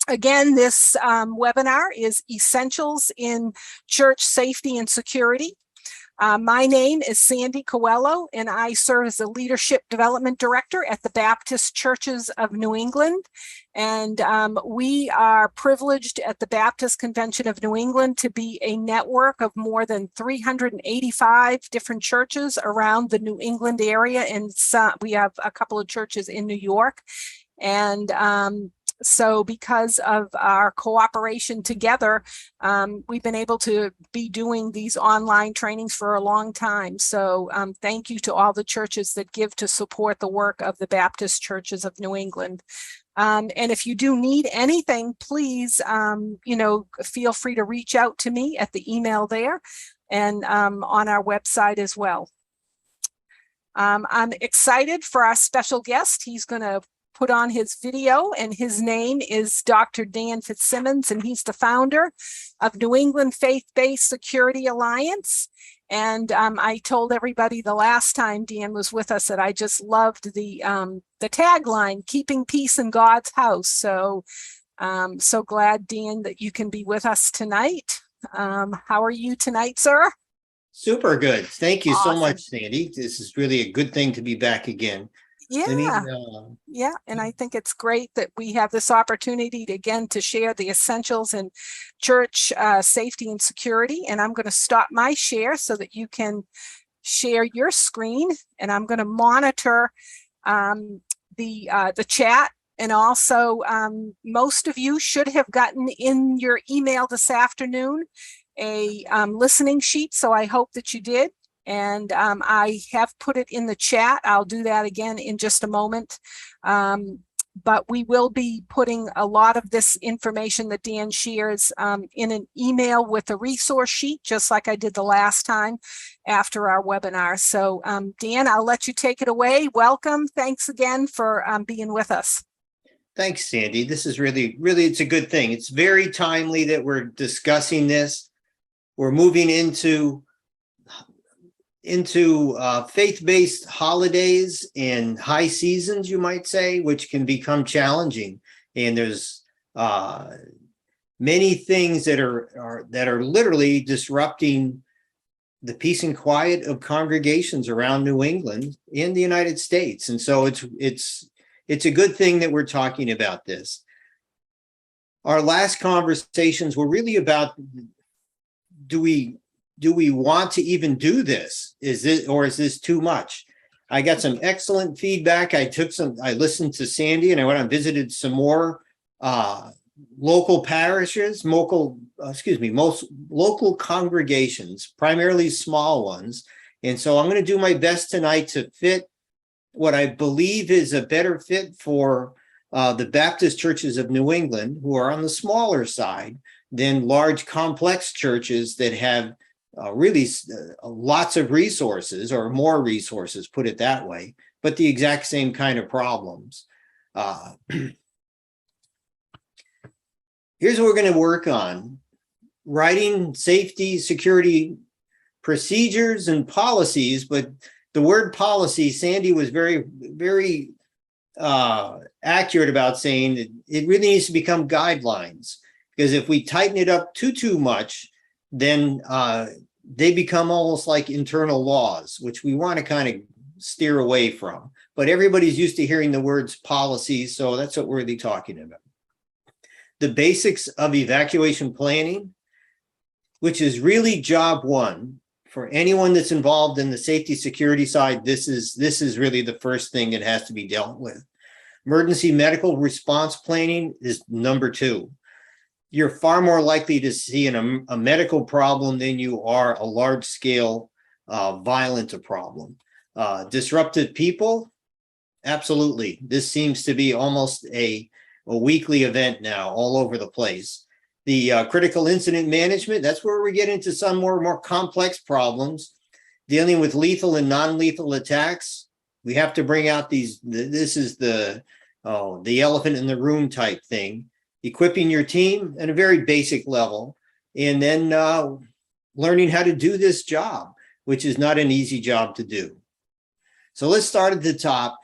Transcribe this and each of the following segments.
Again, this webinar is Essentials in Church Safety and Security. My name is Sandy Coelho, and I serve as the Leadership Development Director at the Baptist Churches of New England. And we are privileged at the Baptist Convention of New England to be a network of more than 385 different churches around the New England area. And we have a couple of churches in New York. And so because of our cooperation together, we've been able to be doing these online trainings for a long time. So thank you to all the churches that give to support the work of the Baptist Churches of New England. And if you do need anything, please, feel free to reach out to me at the email there and on our website as well. I'm excited for our special guest. He's going to put on his video, and his name is Dr. Dan Fitzsimons, and he's the founder of New England Faith-Based Security Alliance. And I told everybody the last time Dan was with us that I just loved the tagline, "Keeping Peace in God's House." So so glad, Dan, that you can be with us tonight. How are you tonight, sir? Super good. Thank you Awesome. so much, Sandy. This is really a good thing to be back again. Yeah. Yeah. And I think it's great that we have this opportunity to, again, to share the essentials in church safety and security. And I'm going to stop my share so that you can share your screen. And I'm going to monitor the chat. And also, most of you should have gotten in your email this afternoon a listening sheet. So I hope that you did. And I have put it in the chat. I'll do that again in just a moment. But we will be putting a lot of this information that Dan shares in an email with a resource sheet, just like I did the last time after our webinar. So Dan, I'll let you take it away. Welcome. Thanks again for being with us. Thanks, Sandy. This is really, it's a good thing. It's very timely that we're discussing this. We're moving into faith-based holidays and high seasons, you might say, which can become challenging. And there's many things that are literally disrupting the peace and quiet of congregations around New England in the United States. And so it's a good thing that we're talking about this. Our last conversations were really about, do we want to even do this? Is this too much? I got some excellent feedback. I listened to Sandy, and I went and visited some more local parishes, most local congregations, primarily small ones. And so I'm going to do my best tonight to fit what I believe is a better fit for the Baptist Churches of New England, who are on the smaller side than large complex churches that have really lots of resources, or more resources, put it that way, but the exact same kind of problems. Here's what we're going to work on: writing safety, security procedures and policies. But the word policy, Sandy was very, very accurate about saying that it really needs to become guidelines, because if we tighten it up too much, then they become almost like internal laws, which we want to kind of steer away from. But everybody's used to hearing the words policies, so that's what we're really talking about. The basics of evacuation planning, which is really job one for anyone that's involved in the safety security side. This is really the first thing that has to be dealt with. Emergency medical response planning is number two. You're far more likely to see a medical problem than you are a large-scale violent problem. Disruptive people, absolutely. This seems to be almost a weekly event now all over the place. The critical incident management, that's where we get into some more complex problems. Dealing with lethal and non-lethal attacks, we have to bring out this is the elephant in the room type thing. Equipping your team at a very basic level, and then learning how to do this job, which is not an easy job to do. So let's start at the top.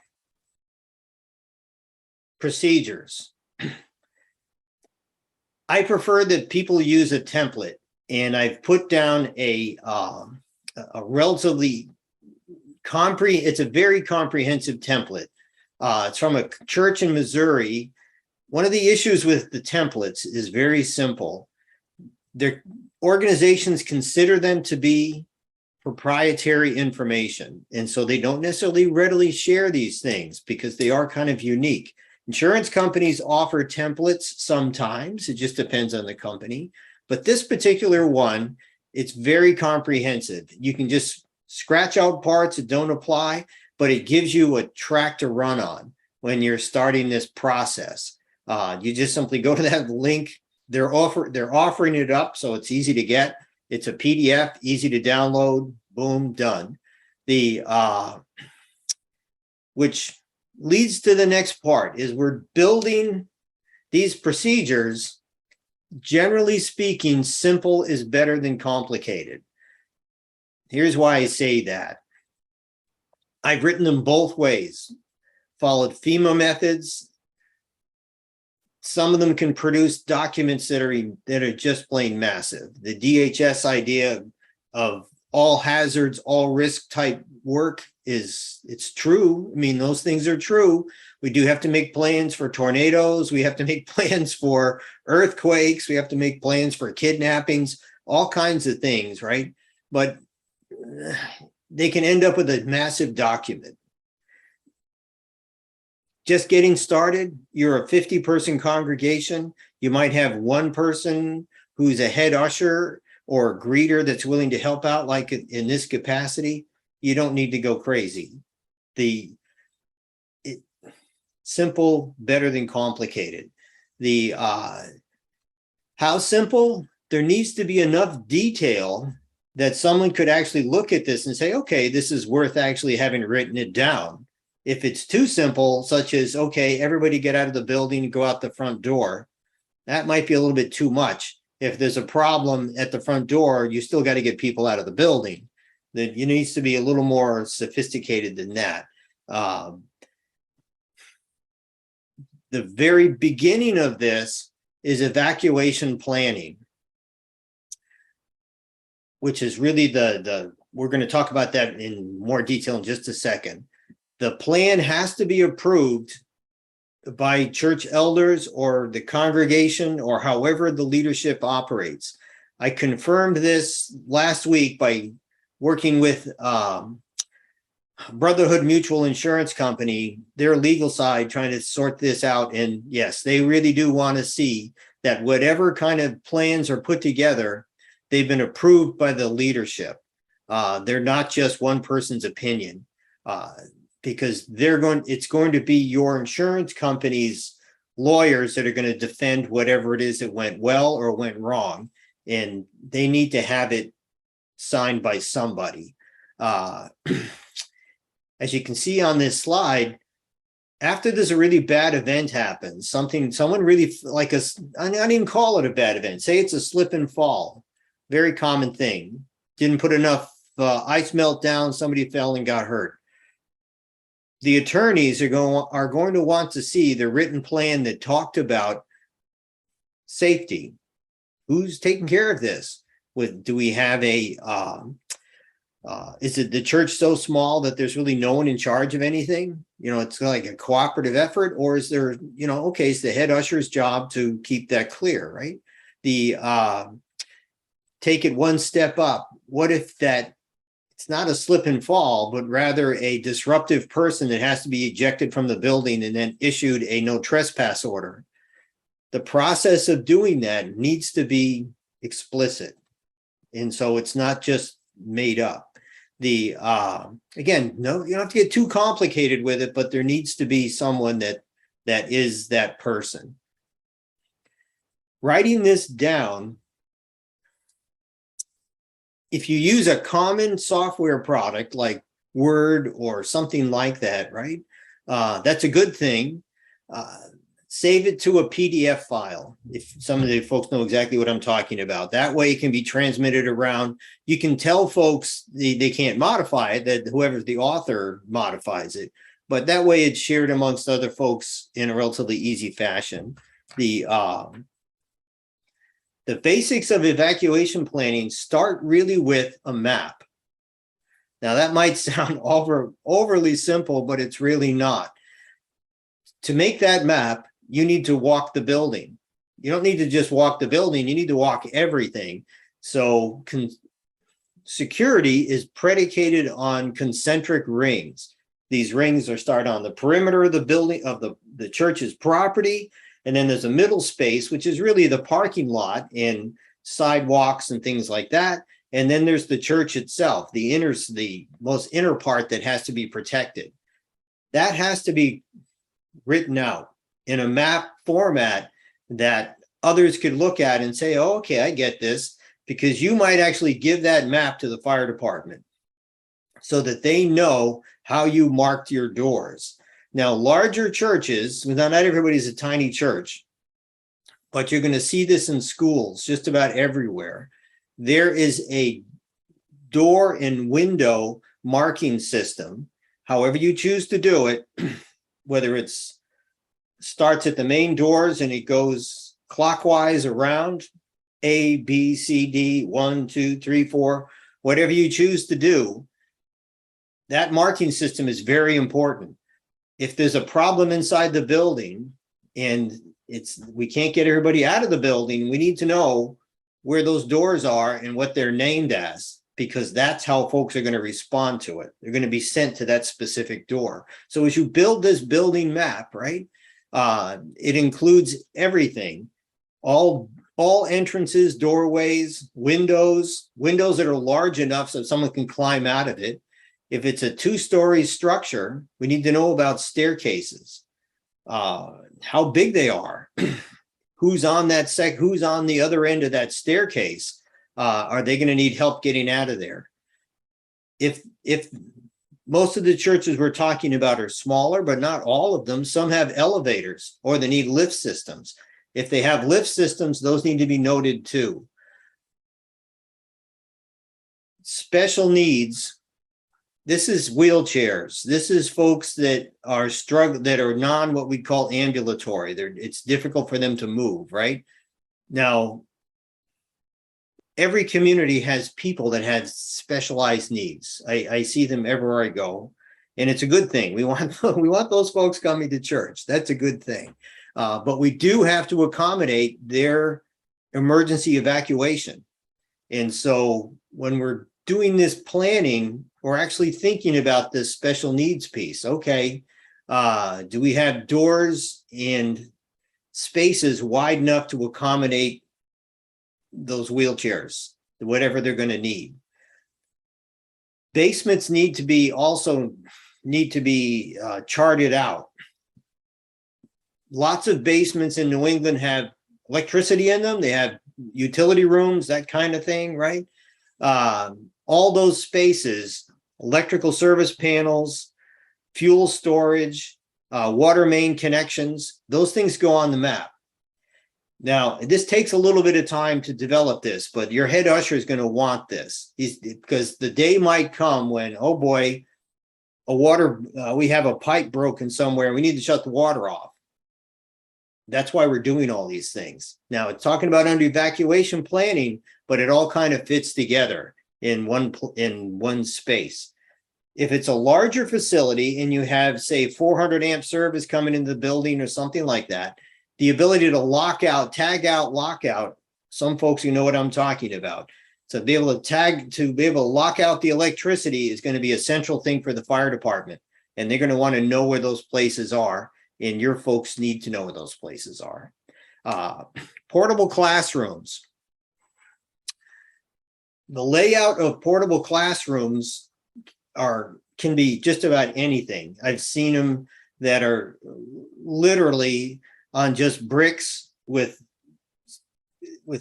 Procedures. I prefer that people use a template, and I've put down a relatively it's a very comprehensive template. It's from a church in Missouri. One of the issues with the templates is very simple. Their organizations consider them to be proprietary information, and so they don't necessarily readily share these things because they are kind of unique. Insurance companies offer templates sometimes. It just depends on the company. But this particular one, it's very comprehensive. You can just scratch out parts that don't apply, but it gives you a track to run on when you're starting this process. You just simply go to that link. They're offering it up, so it's easy to get. It's a PDF, easy to download. Boom, done. Which leads to the next part is we're building these procedures. Generally speaking, simple is better than complicated. Here's why I say that. I've written them both ways, followed FEMA methods. Some of them can produce documents that are just plain massive. The DHS idea of all hazards, all risk type work it's true. I mean, those things are true. We do have to make plans for tornadoes. We have to make plans for earthquakes. We have to make plans for kidnappings, all kinds of things, right? But they can end up with a massive document. Just getting started, you're a 50-person congregation. You might have one person who's a head usher or a greeter that's willing to help out, like in this capacity. You don't need to go crazy. Simple, better than complicated. How simple? There needs to be enough detail that someone could actually look at this and say, okay, this is worth actually having written it down. If it's too simple, such as, okay, everybody get out of the building and go out the front door, that might be a little bit too much. If there's a problem at the front door, you still got to get people out of the building. That it needs to be a little more sophisticated than that. The very beginning of this is evacuation planning, which is really we're going to talk about that in more detail in just a second. The plan has to be approved by church elders or the congregation or however the leadership operates. I confirmed this last week by working with Brotherhood Mutual Insurance Company, their legal side, trying to sort this out. And yes, they really do want to see that whatever kind of plans are put together, they've been approved by the leadership. They're not just one person's opinion, because it's going to be your insurance company's lawyers that are going to defend whatever it is that went well or went wrong. And they need to have it signed by somebody. As you can see on this slide, after there's a really bad event happens, someone really I don't even call it a bad event. Say it's a slip and fall, very common thing. Didn't put enough ice melt down, somebody fell and got hurt. The attorneys are going to want to see the written plan that talked about safety. Who's taking care of this? Do we have is it the church so small that there's really no one in charge of anything? It's like a cooperative effort, or is there, okay, it's the head usher's job to keep that clear, right? Take it one step up. What if it's not a slip and fall, but rather a disruptive person that has to be ejected from the building and then issued a no trespass order? The process of doing that needs to be explicit. And so it's not just made up. Again, no, you don't have to get too complicated with it, but there needs to be someone that is that person. Writing this down, if you use a common software product like Word or something like that, right? That's a good thing. Save it to a PDF file. If some of the folks know exactly what I'm talking about, that way it can be transmitted around. You can tell folks they can't modify it, that whoever the author modifies it, but that way it's shared amongst other folks in a relatively easy fashion. The basics of evacuation planning start really with a map. Now that might sound overly simple, but it's really not. To make that map, you need to walk the building. You don't need to just walk the building, you need to walk everything. So security is predicated on concentric rings. These rings are start on the perimeter of the building of the church's property. And then there's a middle space, which is really the parking lot and sidewalks and things like that. And then there's the church itself, the most inner part that has to be protected. That has to be written out in a map format that others could look at and say, oh, okay, I get this, because you might actually give that map to the fire department so that they know how you marked your doors. Now, larger churches, not everybody's a tiny church, but you're going to see this in schools just about everywhere. There is a door and window marking system, however you choose to do it, whether it's starts at the main doors and it goes clockwise around A, B, C, D, 1, 2, 3, 4, whatever you choose to do, that marking system is very important. If there's a problem inside the building and we can't get everybody out of the building, we need to know where those doors are and what they're named as, because that's how folks are going to respond to it. They're going to be sent to that specific door. So as you build this building map, right, it includes everything, all entrances, doorways, windows that are large enough so someone can climb out of it. If it's a 2-story structure, we need to know about staircases, how big they are, who's on the other end of that staircase. Are they going to need help getting out of there? If most of the churches we're talking about are smaller, but not all of them, some have elevators or they need lift systems. If they have lift systems, those need to be noted too. Special needs. This is wheelchairs. This is folks that are what we'd call ambulatory. It's difficult for them to move, right? Now, every community has people that have specialized needs. I see them everywhere I go, and it's a good thing. We want those folks coming to church. That's a good thing. But we do have to accommodate their emergency evacuation. And so when we're doing this planning, we're actually thinking about this special needs piece. Okay, do we have doors and spaces wide enough to accommodate those wheelchairs, whatever they're going to need? Basements need to be charted out. Lots of basements in New England have electricity in them. They have utility rooms, that kind of thing, right? All those spaces, electrical service panels, fuel storage, water main connections, those things go on the map. Now, this takes a little bit of time to develop this, but your head usher is going to want this because the day might come when, oh boy, we have a pipe broken somewhere. We need to shut the water off. That's why we're doing all these things. Now, it's talking about under evacuation planning, but it all kind of fits together in one space. If it's a larger facility and you have, say, 400 amp service coming into the building or something like that, the ability to lock out, tag out, lock out, some folks who know what I'm talking about. So be able to lock out the electricity is going to be a central thing for the fire department. And they're going to want to know where those places are. And your folks need to know where those places are. Portable classrooms. The layout of portable classrooms can be just about anything. I've seen them that are literally on just bricks with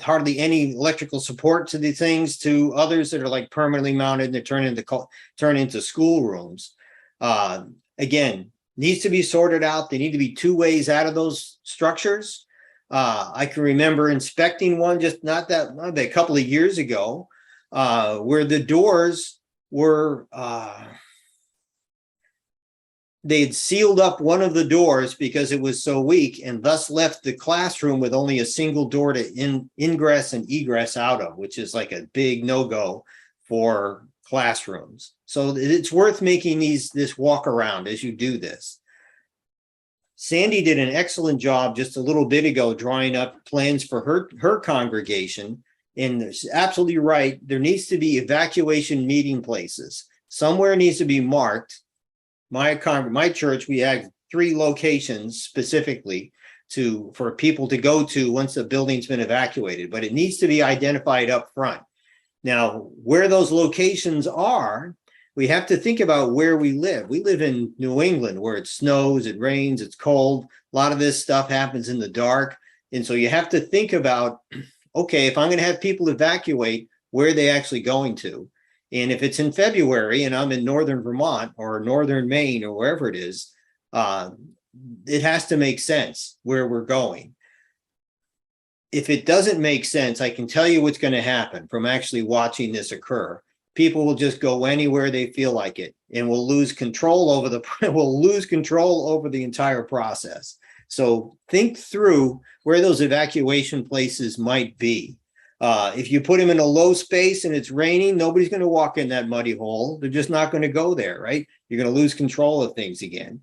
hardly any electrical support to the things, to others that are like permanently mounted and they turn into schoolrooms. Again, needs to be sorted out. They need to be 2 ways out of those structures. I can remember inspecting one just not a couple of years ago, where the doors were they had sealed up one of the doors because it was so weak, and thus left the classroom with only a single door to ingress and egress out of, which is like a big no-go for classrooms. So it's worth making this walk around as you do this. Sandy did an excellent job just a little bit ago drawing up plans for her congregation. And it's absolutely right. There needs to be evacuation meeting places. Somewhere needs to be marked. My church, we have 3 locations specifically for people to go to once the building's been evacuated, but it needs to be identified up front. Now, where those locations are, we have to think about where we live. We live in New England where it snows, it rains, it's cold. A lot of this stuff happens in the dark. And so you have to think about, okay, if I'm going to have people evacuate, where are they actually going to? And if it's in February and I'm in northern Vermont or northern Maine or wherever it is, it has to make sense where we're going. If it doesn't make sense, I can tell you what's going to happen from actually watching this occur. People will just go anywhere they feel like it, and we'll lose control over the entire process. So think through where those evacuation places might be. If you put them in a low space and it's raining, nobody's going to walk in that muddy hole. They're just not going to go there, right? You're going to lose control of things again.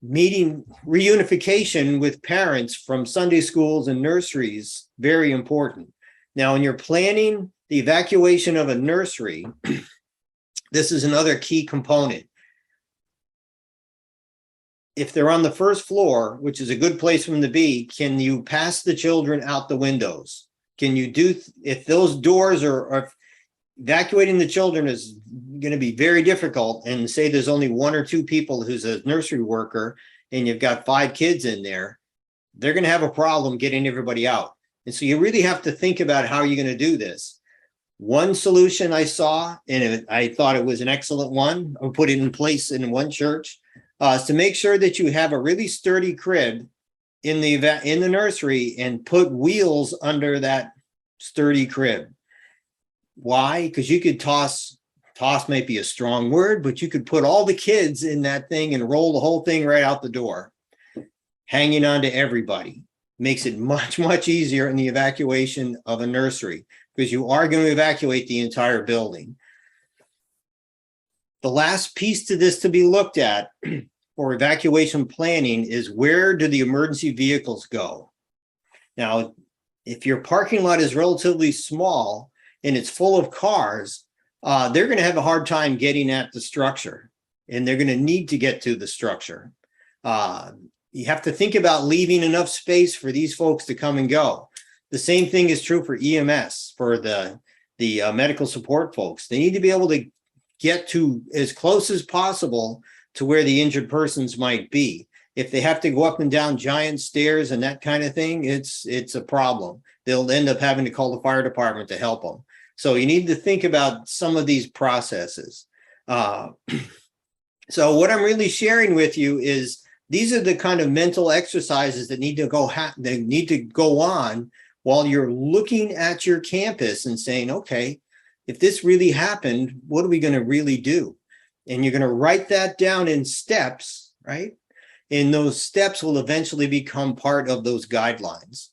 Meeting reunification with parents from Sunday schools and nurseries, very important. Now, when you're planning the evacuation of a nursery, this is another key component. If they're on the first floor, which is a good place for them to be, can you pass the children out the windows? Can you if those doors are evacuating the children is going to be very difficult, and say there's only 1 or 2 people who's a nursery worker and you've got 5 kids in there, they're going to have a problem getting everybody out. And so you really have to think about how you're going to do this. One solution I saw, and I thought it was an excellent one, I put it in place in one church, is to make sure that you have a really sturdy crib in the nursery and put wheels under that sturdy crib. Why? Because you could toss might be a strong word, but you could put all the kids in that thing and roll the whole thing right out the door, hanging on to everybody. Makes it much, much easier in the evacuation of a nursery, because you are going to evacuate the entire building. The last piece to this to be looked at for evacuation planning is, where do the emergency vehicles go? Now, if your parking lot is relatively small and it's full of cars, they're going to have a hard time getting at the structure, and they're going to need to get to the structure. You have to think about leaving enough space for these folks to come and go. The same thing is true for EMS, for the medical support folks. They need to be able to get to as close as possible to where the injured persons might be. If they have to go up and down giant stairs and that kind of thing, it's a problem. They'll end up having to call the fire department to help them. So you need to think about some of these processes. So what I'm really sharing with you is, these are the kind of mental exercises that need to go on while you're looking at your campus and saying, okay, if this really happened, what are we going to really do? And you're going to write that down in steps, right? And those steps will eventually become part of those guidelines.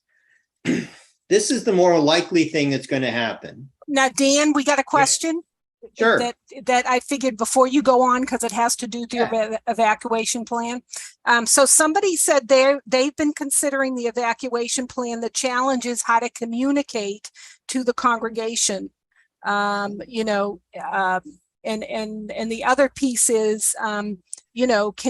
This is the more likely thing that's going to happen. Now, Dan, we got a question. Sure. That I figured before you go on, because it has to do with your evacuation plan. So somebody said they've been considering the evacuation plan. The challenge is how to communicate to the congregation. And the other piece is, can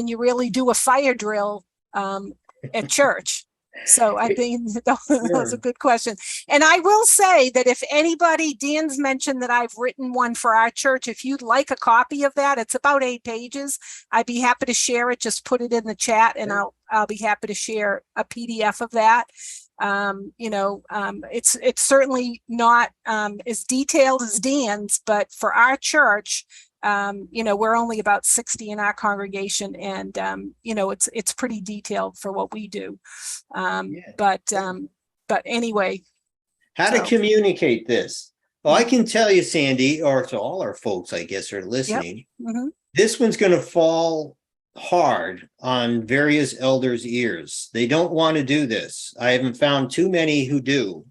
you really do a fire drill at church? So I think that was a good question. And I will say that if anybody, Dan's mentioned that I've written one for our church. If you'd like a copy of that, it's about 8 pages. I'd be happy to share it. Just put it in the chat and I'll be happy to share a PDF of that. It's certainly not as detailed as Dan's, but for our church, we're only about 60 in our congregation, and it's pretty detailed for what we do. But anyway, how to communicate this? Well, I can tell you, Sandy, or to all our folks, I guess, are listening. Yep. Mm-hmm. This one's going to fall hard on various elders' ears. They don't want to do this. I haven't found too many who do.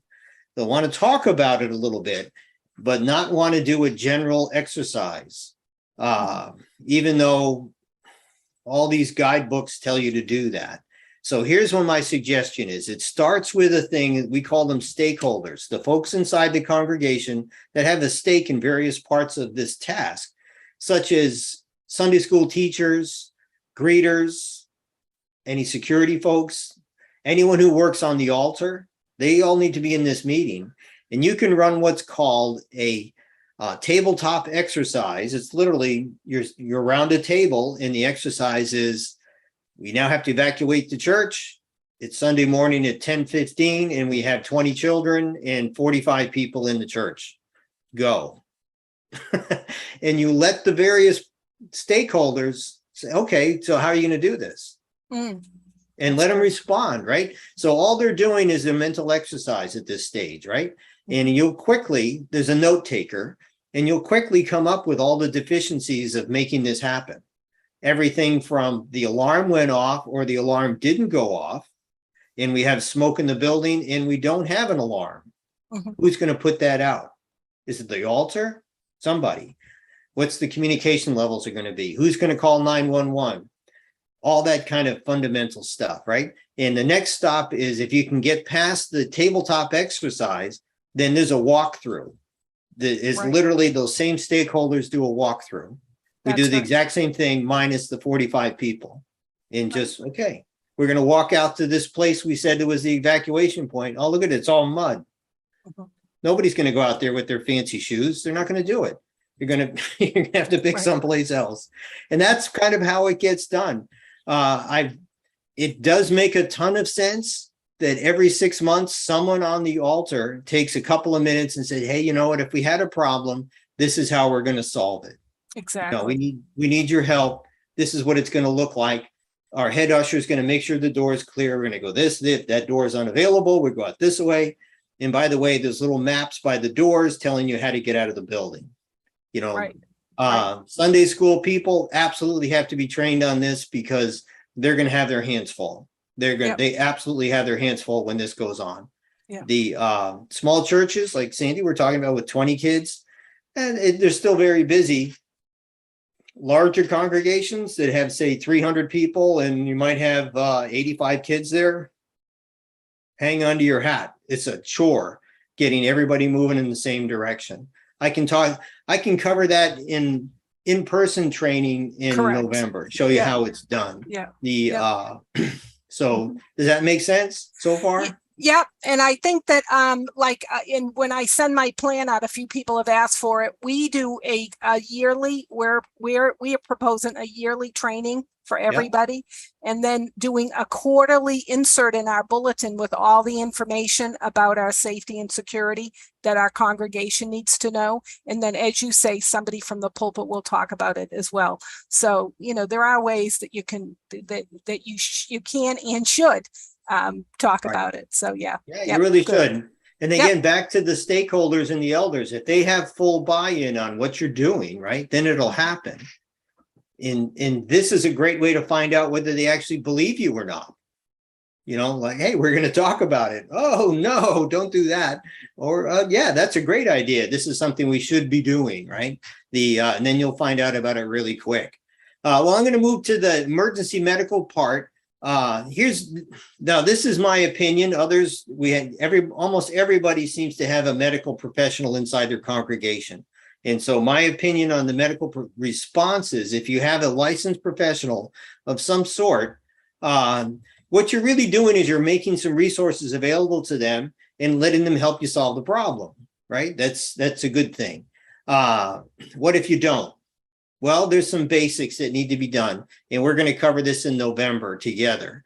They'll want to talk about it a little bit, but not want to do a general exercise, even though all these guidebooks tell you to do that. So here's what my suggestion is. It starts with a thing, we call them stakeholders, the folks inside the congregation that have a stake in various parts of this task, such as Sunday school teachers, greeters, any security folks, anyone who works on the altar. They all need to be in this meeting. And you can run what's called a tabletop exercise. It's literally you're around a table, and the exercise is, we now have to evacuate the church. It's Sunday morning at 10:15, and we have 20 children and 45 people in the church. Go. And you let the various stakeholders say, okay, so how are you going to do this? And let them respond, right? So all they're doing is a mental exercise at this stage, right? And you'll quickly, there's a note taker, and you'll quickly come up with all the deficiencies of making this happen. Everything from the alarm went off or the alarm didn't go off, and we have smoke in the building and we don't have an alarm. Who's going to put that out? Is it the altar? Somebody. What's the communication levels are going to be? Who's going to call 911? All that kind of fundamental stuff, right? And the next stop is, if you can get past the tabletop exercise, then there's a walkthrough. That is literally those same stakeholders do a walkthrough. We do the exact same thing minus the 45 people. And just, okay, we're going to walk out to this place we said it was the evacuation point. Oh, look at it. It's all mud. Nobody's going to go out there with their fancy shoes. They're not going to do it. You're going to have to pick someplace else. And that's kind of how it gets done. It does make a ton of sense that every 6 months, someone on the altar takes a couple of minutes and said, hey, you know what, if we had a problem, this is how we're going to solve it. Exactly. No, we need your help. This is what it's going to look like. Our head usher is going to make sure the door is clear. We're going to go this, that door is unavailable. We go out this way. And by the way, there's little maps by the doors telling you how to get out of the building. You know, Sunday school people absolutely have to be trained on this, because they're going to have their hands full. They absolutely have their hands full when this goes on. The small churches like Sandy we're talking about with 20 kids, and they're still very busy. Larger congregations that have, say, 300 people, and you might have 85 kids there, hang on to your hat. It's a chore getting everybody moving in the same direction. I can cover that in-person training in November, show you how it's done. So does that make sense so far? Yeah. And I think that when I send my plan out, a few people have asked for it. We do a yearly, we are proposing a yearly training for everybody, and then doing a quarterly insert in our bulletin with all the information about our safety and security that our congregation needs to know. And then, as you say, somebody from the pulpit will talk about it as well. So, you know, there are ways that you can, that you can and should talk about it. So you really should. And again, back to the stakeholders and the elders, if they have full buy-in on what you're doing, right, then it'll happen. And this is a great way to find out whether they actually believe you or not. You know, like, hey, we're going to talk about it. Oh, no, don't do that. Or, yeah, that's a great idea. This is something we should be doing, right? And then you'll find out about it really quick. Well, I'm going to move to the emergency medical part. Now this is my opinion. Others, almost everybody seems to have a medical professional inside their congregation. And so my opinion on the medical response is, if you have a licensed professional of some sort, what you're really doing is you're making some resources available to them and letting them help you solve the problem, right? That's a good thing. What if you don't? Well, there's some basics that need to be done, and we're going to cover this in November together.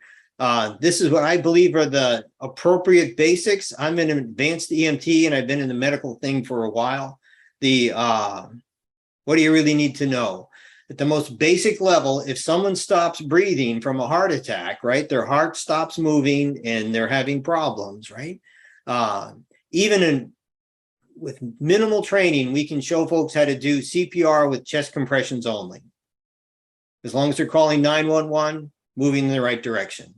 This is what I believe are the appropriate basics. I'm an advanced EMT, and I've been in the medical thing for a while. What do you really need to know? At the most basic level, if someone stops breathing from a heart attack, right, their heart stops moving and they're having problems, right? With minimal training, we can show folks how to do CPR with chest compressions only. As long as they're calling 911, moving in the right direction.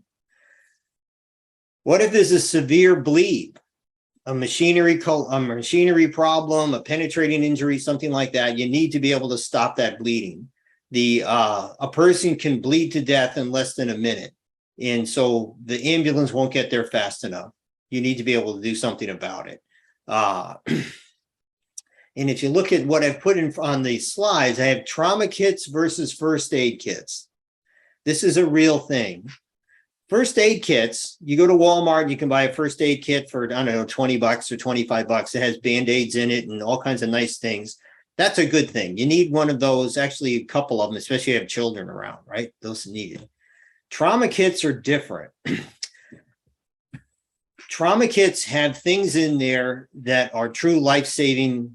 What if there's a severe bleed, a machinery problem, a penetrating injury, something like that? You need to be able to stop that bleeding. A person can bleed to death in less than a minute. And so the ambulance won't get there fast enough. You need to be able to do something about it. And if you look at what I've put in on these slides, I have trauma kits versus first aid kits. This is a real thing. First aid kits, you go to Walmart, you can buy a first aid kit for, I don't know, 20 bucks or 25 bucks. It has Band-Aids in it and all kinds of nice things. That's a good thing. You need one of those, actually a couple of them, especially if you have children around, right? Those are needed. Trauma kits are different. Trauma kits have things in there that are true life-saving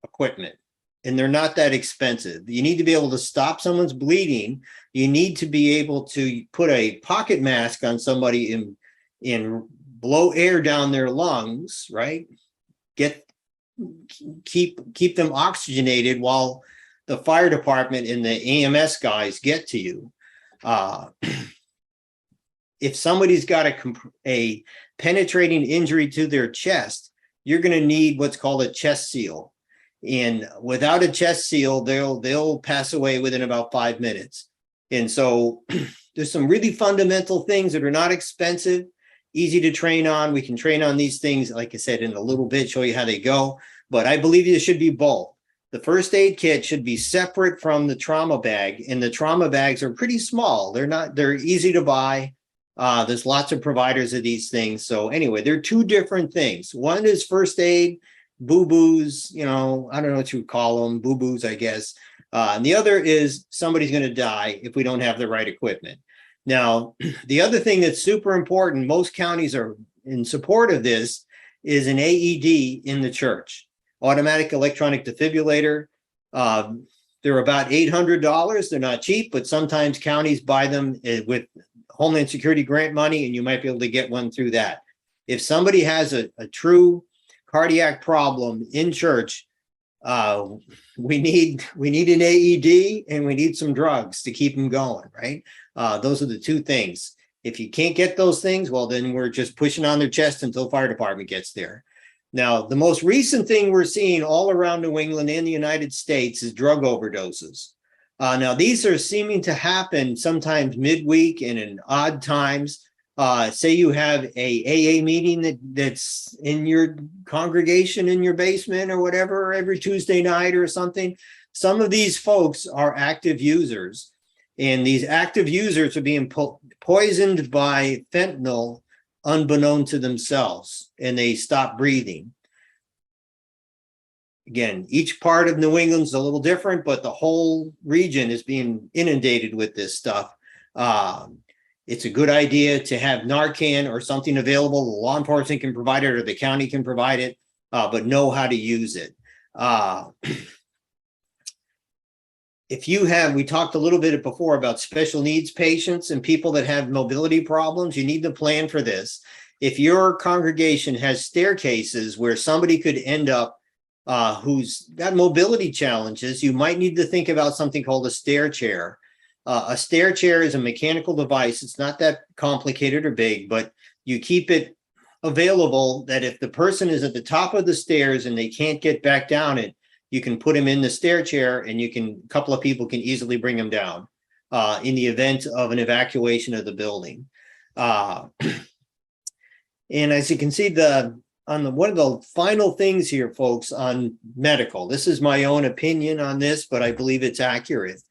equipment, and they're not that expensive. You need to be able to stop someone's bleeding. You need to be able to put a pocket mask on somebody and blow air down their lungs, right? Keep them oxygenated while the fire department and the EMS guys get to you. If somebody's got a penetrating injury to their chest, you're going to need what's called a chest seal. And without a chest seal, they'll pass away within about 5 minutes. And so there's some really fundamental things that are not expensive, easy to train on. We can train on these things, like I said, in a little bit, show you how they go. But I believe there should be both. The first aid kit should be separate from the trauma bag, and the trauma bags are pretty small. They're easy to buy. There's lots of providers of these things. So anyway, they're two different things. One is first aid, boo-boos, I don't know what you would call them, boo-boos, I guess. And the other is somebody's going to die if we don't have the right equipment. Now, the other thing that's super important, most counties are in support of this, is an AED in the church, automatic electronic defibrillator. They're about $800. They're not cheap, but sometimes counties buy them with Homeland Security grant money, and you might be able to get one through that. If somebody has a true cardiac problem in church, we need an AED and we need some drugs to keep them going, right? Those are the two things. If you can't get those things, well, then we're just pushing on their chest until fire department gets there. Now, the most recent thing we're seeing all around New England and the United States is drug overdoses. Now, these are seeming to happen sometimes midweek and in odd times. Say you have a AA meeting that's in your congregation in your basement or whatever every Tuesday night or something. Some of these folks are active users, and these active users are being poisoned by fentanyl unbeknown to themselves, and they stop breathing. Again, each part of New England's a little different, but the whole region is being inundated with this stuff. It's a good idea to have Narcan or something available. The law enforcement can provide it or the county can provide it, but know how to use it. We talked a little bit before about special needs patients and people that have mobility problems. You need to plan for this. If your congregation has staircases where somebody could end up who's got mobility challenges, you might need to think about something called a stair chair. A stair chair is a mechanical device. It's not that complicated or big, but you keep it available that if the person is at the top of the stairs and they can't get back down it, you can put them in the stair chair and a couple of people can easily bring them down in the event of an evacuation of the building. And as you can see, one of the final things here, folks, on medical, this is my own opinion on this, but I believe it's accurate.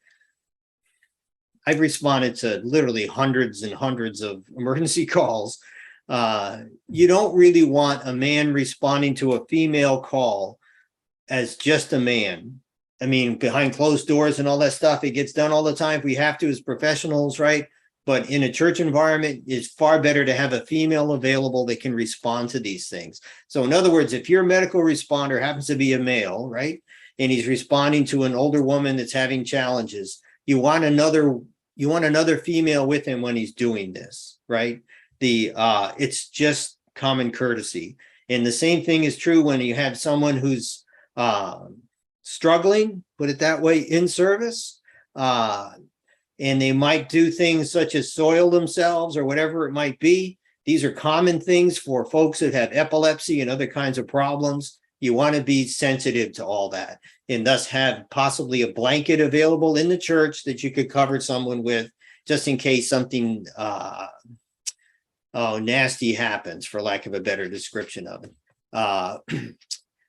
I've responded to literally hundreds and hundreds of emergency calls. You don't really want a man responding to a female call as just a man. I mean, behind closed doors and all that stuff, it gets done all the time. We have to as professionals, right? But in a church environment, it's far better to have a female available that can respond to these things. So in other words, if your medical responder happens to be a male, right, and he's responding to an older woman that's having challenges, you want another female with him when he's doing this, right? It's just common courtesy. And the same thing is true when you have someone who's struggling, put it that way, in service. and they might do things such as soil themselves or whatever it might be. These are common things for folks that have epilepsy and other kinds of problems. You want to be sensitive to all that, and thus have possibly a blanket available in the church that you could cover someone with, just in case something nasty happens, for lack of a better description of it.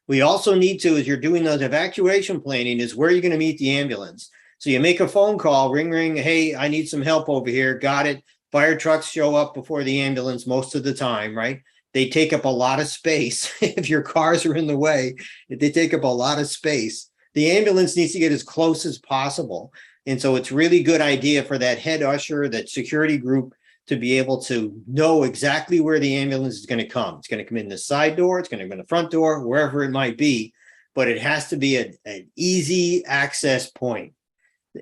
We also need to, as you're doing those evacuation planning, is where you're going to meet the ambulance. So you make a phone call, ring, ring, hey, I need some help over here. Got it. Fire trucks show up before the ambulance most of the time, right? They take up a lot of space. If your cars are in the way, they take up a lot of space. The ambulance needs to get as close as possible. And so it's really good idea for that head usher, that security group, to be able to know exactly where the ambulance is going to come. It's going to come in the side door, it's going to come in the front door, wherever it might be, but it has to be an easy access point.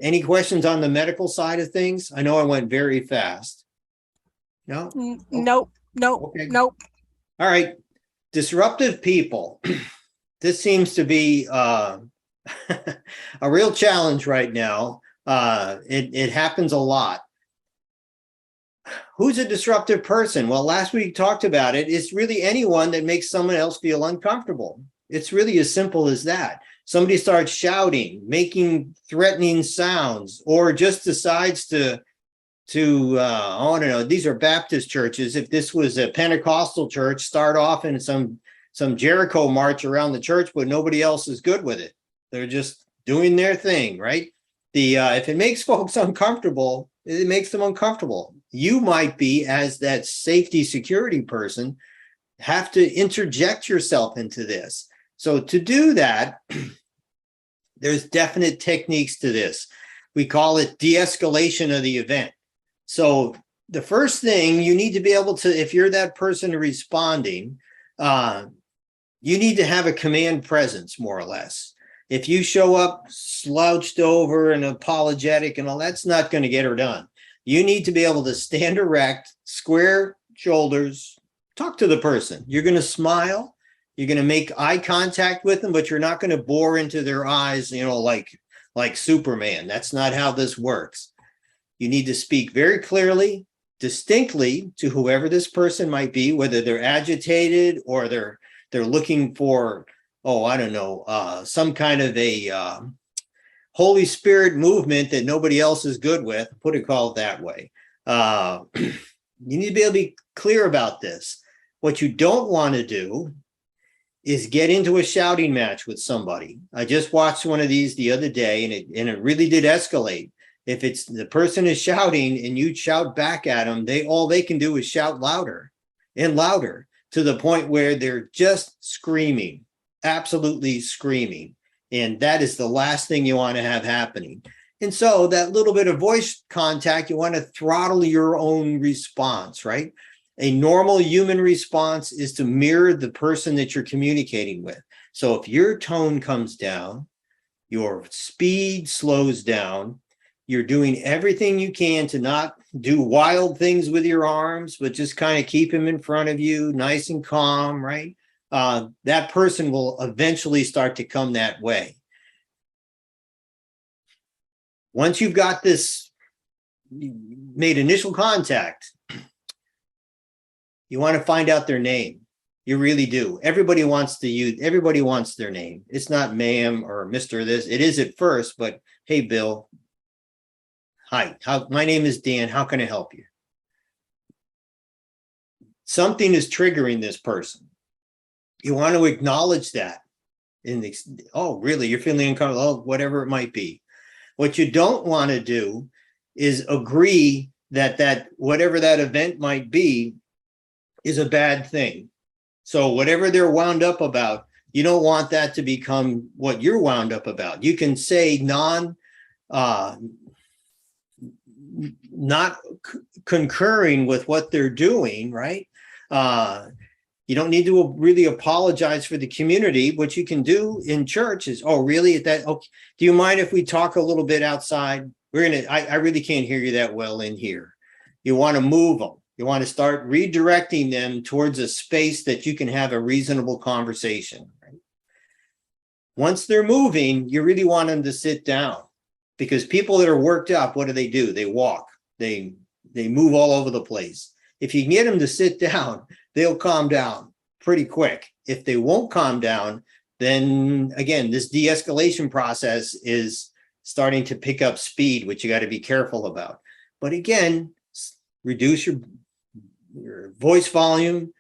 Any questions on the medical side of things? I know I went very fast. No? Nope. Okay. Nope. All right. Disruptive people. This seems to be a real challenge right now. It happens a lot. Who's a disruptive person? Well, last week we talked about it. It's really anyone that makes someone else feel uncomfortable. It's really as simple as that. Somebody starts shouting, making threatening sounds, or just decides to I don't know, these are Baptist churches. If this was a Pentecostal church, start off in some Jericho march around the church, but nobody else is good with it. They're just doing their thing, right? If it makes folks uncomfortable, it makes them uncomfortable. You might be, as that safety security person, have to interject yourself into this. So to do that, there's definite techniques to this. We call it de-escalation of the event. So the first thing you need to be able to, if you're that person responding, you need to have a command presence, more or less. If you show up slouched over and apologetic and all, that's not going to get her done. You need to be able to stand erect, square shoulders, talk to the person. You're going to smile. You're going to make eye contact with them, but you're not going to bore into their eyes, like Superman. That's not how this works. You need to speak very clearly, distinctly to whoever this person might be, whether they're agitated or they're looking for, some kind of a Holy Spirit movement that nobody else is good with, call it that way. You need to be able to be clear about this. What you don't want to do is get into a shouting match with somebody. I just watched one of these the other day, and it really did escalate. If it's the person is shouting and you shout back at them, all they can do is shout louder and louder, to the point where they're just screaming, absolutely screaming. And that is the last thing you want to have happening. And so that little bit of voice contact, you want to throttle your own response, right? A normal human response is to mirror the person that you're communicating with. So if your tone comes down, your speed slows down, you're doing everything you can to not do wild things with your arms, but just kind of keep them in front of you, nice and calm, right? That person will eventually start to come that way. Once you've got this, made initial contact, you want to find out their name. You really do. Everybody wants their name. It's not ma'am or Mr. this. It is at first, but hey, Bill. Hi, my name is Dan. How can I help you? Something is triggering this person. You want to acknowledge that. Oh, really? You're feeling uncomfortable? Oh, whatever it might be. What you don't want to do is agree that whatever that event might be is a bad thing. So whatever they're wound up about, you don't want that to become what you're wound up about. You can say not concurring with what they're doing, right? You don't need to really apologize for the community. What you can do in church is, oh, really? Okay. Do you mind if we talk a little bit outside? I really can't hear you that well in here. You want to move them. You want to start redirecting them towards a space that you can have a reasonable conversation. Right? Once they're moving, you really want them to sit down. Because people that are worked up, what do? They walk, they move all over the place. If you can get them to sit down, they'll calm down pretty quick. If they won't calm down, then again, this de-escalation process is starting to pick up speed, which you got to be careful about. But again, reduce your voice volume,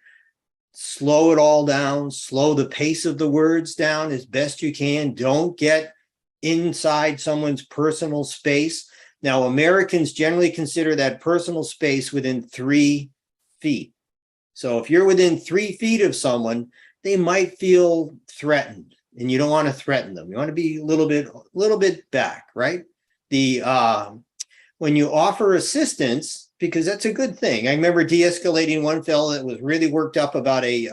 slow it all down, slow the pace of the words down as best you can. Don't get inside someone's personal space. Now, Americans generally consider that personal space within 3 feet. So if you're within 3 feet of someone, they might feel threatened, and you don't want to threaten them. You want to be a little bit back, right? When you offer assistance, because that's a good thing. I remember de-escalating one fellow that was really worked up about it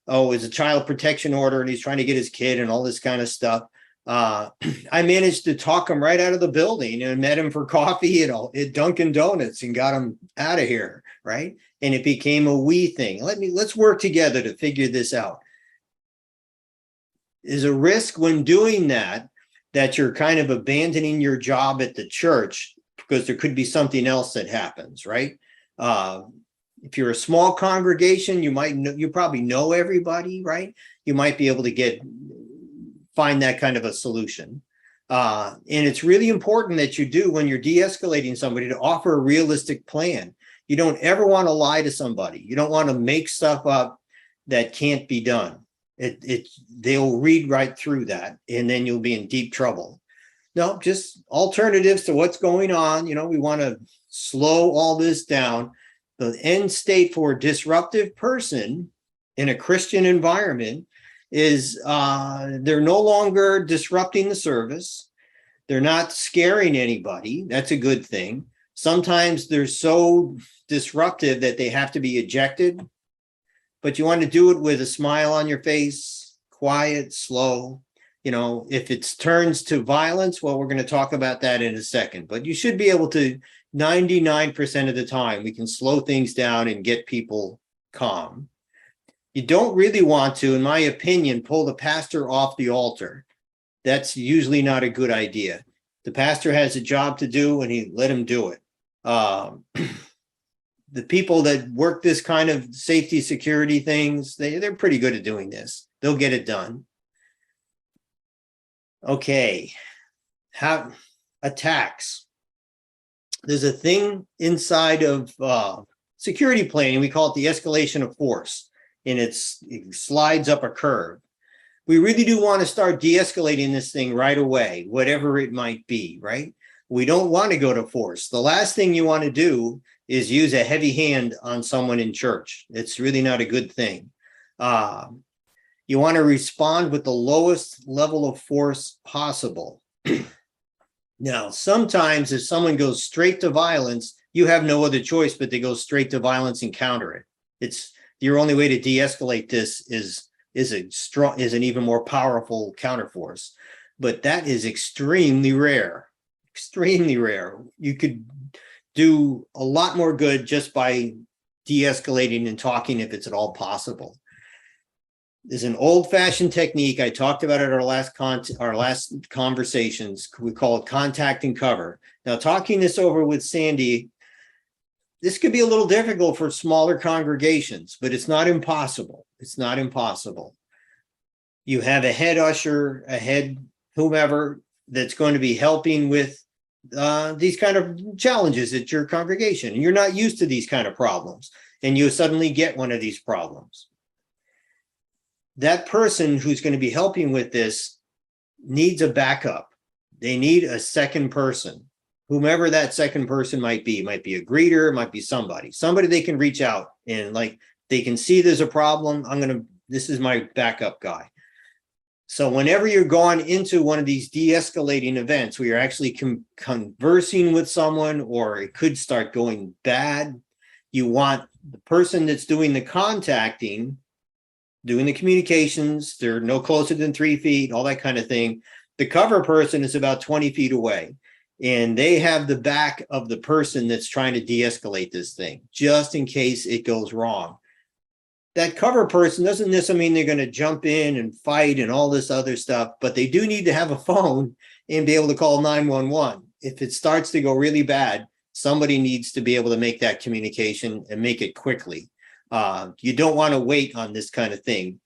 was a child protection order, and he's trying to get his kid and all this kind of stuff. I managed to talk him right out of the building and met him for coffee at Dunkin' Donuts and got him out of here, right? And it became a we thing. Let's work together to figure this out. There's a risk when doing that you're kind of abandoning your job at the church, because there could be something else that happens, right? If you're a small congregation, you probably know everybody, right? You might be able to find that kind of a solution. And it's really important that you do, when you're de-escalating somebody, to offer a realistic plan. You don't ever want to lie to somebody. You don't want to make stuff up that can't be done. They'll read right through that, and then you'll be in deep trouble. No, just alternatives to what's going on. We want to slow all this down. The end state for a disruptive person in a Christian environment is they're no longer disrupting the service. They're not scaring anybody. That's a good thing. Sometimes they're so disruptive that they have to be ejected, but you want to do it with a smile on your face, quiet, slow. If it turns to violence, well, we're going to talk about that in a second, but you should be able to, 99% of the time, we can slow things down and get people calm. You don't really want to, in my opinion, pull the pastor off the altar. That's usually not a good idea. The pastor has a job to do, and let him do it. The people that work this kind of safety security things, they're pretty good at doing this. They'll get it done. Okay. Attacks. There's a thing inside of security planning. We call it the escalation of force, and it slides up a curve. We really do want to start de-escalating this thing right away, whatever it might be, right? We don't want to go to force. The last thing you want to do is use a heavy hand on someone in church. It's really not a good thing. You want to respond with the lowest level of force possible. Now, sometimes if someone goes straight to violence, you have no other choice but to go straight to violence and counter it. It's your only way to de-escalate this is an even more powerful counterforce. But that is extremely rare. Extremely rare. You could do a lot more good just by de-escalating and talking, if it's at all possible. There's an old-fashioned technique. I talked about it at our last conversations. We call it contact and cover. Now, talking this over with Sandy, this could be a little difficult for smaller congregations, but it's not impossible. It's not impossible. You have a head usher, a head whomever that's going to be helping with these kind of challenges at your congregation. And you're not used to these kind of problems, and you suddenly get one of these problems. That person who's going to be helping with this needs a backup. They need a second person, whomever that second person might be. It might be a greeter, it might be somebody they can reach out and they can see there's a problem. This is my backup guy. So whenever you're going into one of these de-escalating events where you're actually conversing with someone, or it could start going bad, you want the person that's doing the contacting, doing the communications, they're no closer than 3 feet, all that kind of thing. The cover person is about 20 feet away, and they have the back of the person that's trying to de-escalate this thing, just in case it goes wrong. that cover person doesn't necessarily mean they're going to jump in and fight and all this other stuff, but they do need to have a phone and be able to call 911. If it starts to go really bad, somebody needs to be able to make that communication and make it quickly. You don't want to wait on this kind of thing.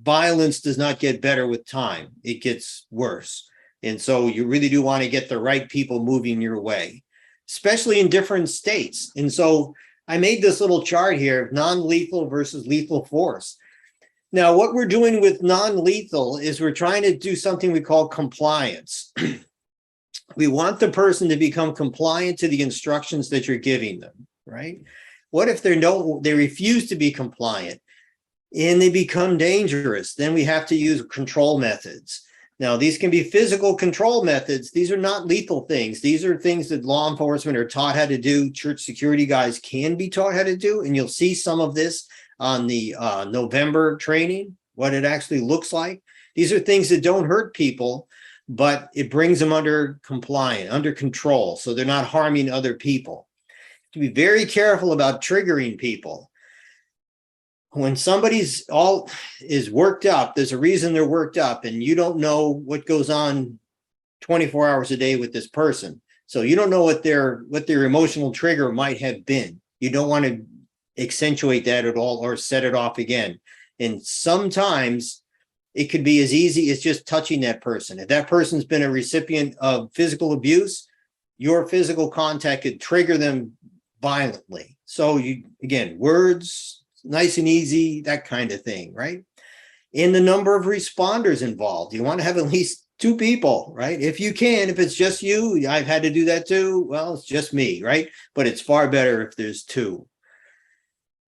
Violence does not get better with time. It gets worse. And so you really do want to get the right people moving your way, especially in different states. And so I made this little chart here of non-lethal versus lethal force. Now, what we're doing with non-lethal is we're trying to do something we call compliance. We want the person to become compliant to the instructions that you're giving them, right? What if they refuse to be compliant and they become dangerous? Then we have to use control methods. Now, these can be physical control methods. These are not lethal things. These are things that law enforcement are taught how to do. Church security guys can be taught how to do. And you'll see some of this on the November training, what it actually looks like. These are things that don't hurt people, but it brings them under control. So they're not harming other people. To be very careful about triggering people. When somebody's is worked up, there's a reason they're worked up, and you don't know what goes on 24 hours a day with this person. So you don't know what their emotional trigger might have been. You don't want to accentuate that at all or set it off again. And sometimes it could be as easy as just touching that person. If that person's been a recipient of physical abuse, your physical contact could trigger them violently. So again, words, nice and easy, that kind of thing, right? And the number of responders involved. You want to have at least 2 people, right? If you can, if it's just you, I've had to do that too. Well, it's just me, right? But it's far better if there's 2.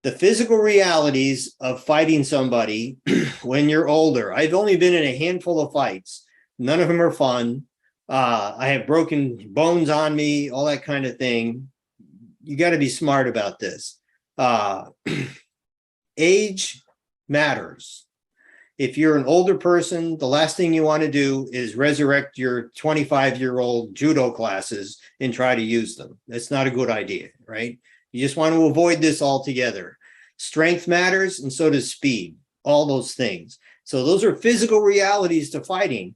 The physical realities of fighting somebody when you're older. I've only been in a handful of fights. None of them are fun. I have broken bones on me, all that kind of thing. You got to be smart about this. Age matters. If you're an older person, the last thing you want to do is resurrect your 25-year-old judo classes and try to use them. That's not a good idea, right? You just want to avoid this altogether. Strength matters, and so does speed, all those things. So those are physical realities to fighting.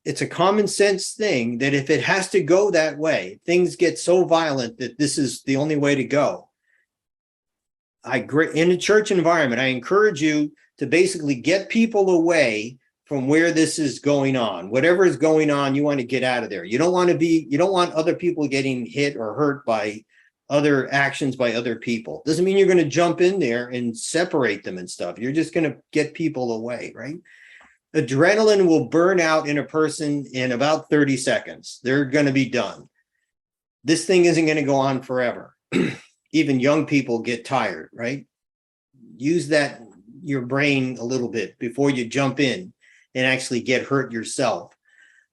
It's a common sense thing that if it has to go that way, things get so violent that this is the only way to go. In a church environment, I encourage you to basically get people away from where this is going on. Whatever is going on, you want to get out of there. You don't want other people getting hit or hurt by other actions by other people. Doesn't mean you're going to jump in there and separate them and stuff. You're just going to get people away, right? Adrenaline will burn out in a person in about 30 seconds. They're going to be done. This thing isn't going to go on forever. Even young people get tired, right? Use your brain a little bit before you jump in and actually get hurt yourself.